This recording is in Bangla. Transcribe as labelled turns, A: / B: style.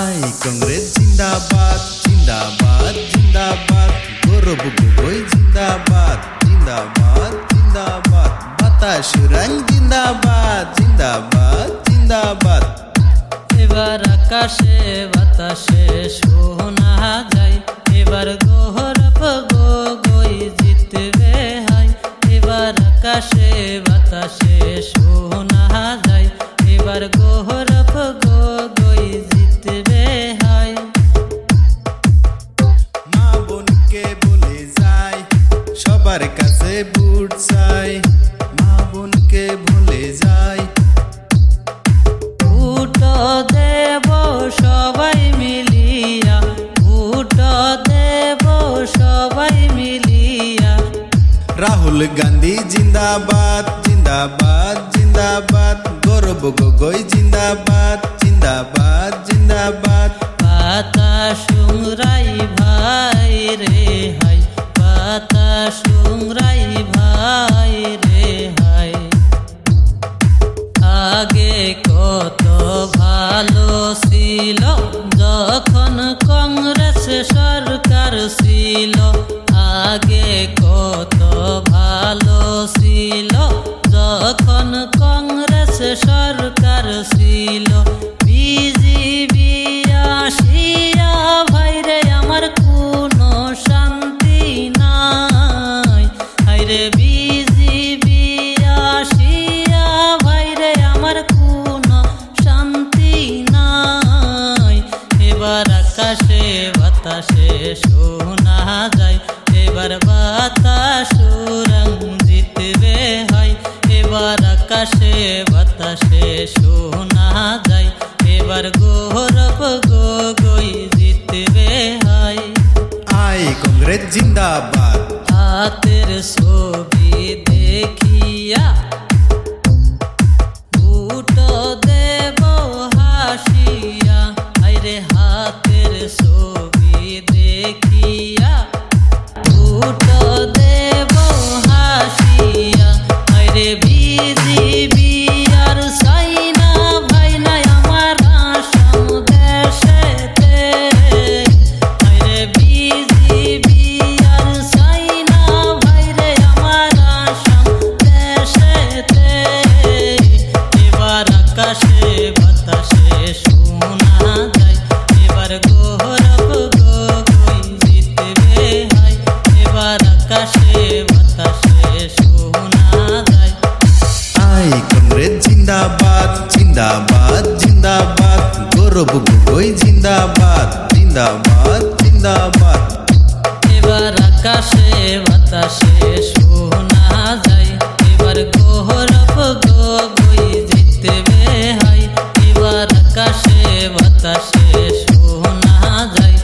A: আই কংগ্রেস জিন্দাবাদ জিন্দাবাদ জিন্দাবাদ গৌরব গগৈ জিন্দাবাদ জিন্দাবাদ জিন্দাবাদ বাতাস রং জিন্দাবাদ জিন্দাবাদ জিন্দাবাদ।
B: এবার আকাশে বাতাসে শোনা যায়, এবার গৌরব গগৈ জিতবে হাই। এবার আকাশে বাতাসে শোনা যায়, এবার গৌরব গগৈ জিতবে হাই।
A: মা বোনকে বলে যায় সবার কাছে ভোট চাই, মা বোনকে বলে যায়
B: ভোট দেব সবাই মিলিয়া, ভোট দেব সবাই মিলিয়া।
A: রাহুল গান্ধী জিন্দাবাদ জিন্দাবাদ জিন্দাবাদ গৌরব গগৈ জিন্দাবাদ জিন্দাবাদ জিন্দাবাদ।
B: বাতাস রাই ভাই রে হাই, বাতাস রাই ভাই রে হাই। আগে কত ভালো ছিল যখন কংগ্রেস সরকার ছিল, আগে কত ভালো ছিল যখন কংগ্রেস সরকার ছিল। বিজেপি আসিয়া ভাইরে আমার কোনো শান্তি নাই, হাইরে বিজেপি আসিয়া ভাইরে আমার কোনো শান্তি নাই। এবার আকাশে বাতাসে শোনা যায়, এবার বাতাস রং জিতবে হয়। এবার আকাশে বাতাসে শোনা যায়, এবার গৌরব গগৈ জিতবে হয়।
A: আই কংগ্রেস জিন্দাবাদ
B: হাতের ছবি দেখিয়া ভোট দেব হাসিয়া, আইরে হাতের ছবি দেখিয়া ভোট দেব হাসিয়া। আইরে বিজেপি আর চাই না ভাই নাই আমার আসাম দেশেতে, আইরে বিজেপি আর চাই না ভাইরে আমার আসাম দেশেতে। এবার আকাশে বাতাসে শোনা যায়, এবার গৌরব গগৈ জিতবে হাই। এবার আকাশে বাতাসে শোনা যায়।
A: আই কংগ্রেস জিন্দাবাদ জিন্দাবাদ জিন্দাবাদ গৌরব গগৈ জিন্দাবাদ জিন্দাবাদ জিন্দাবাদ।
B: এবার আকাশে বাতাসে শোনা যায়, এবার গৌরব গগৈ জিতবে হাই। এবার আকাশে বাতাসে শোনা যায়,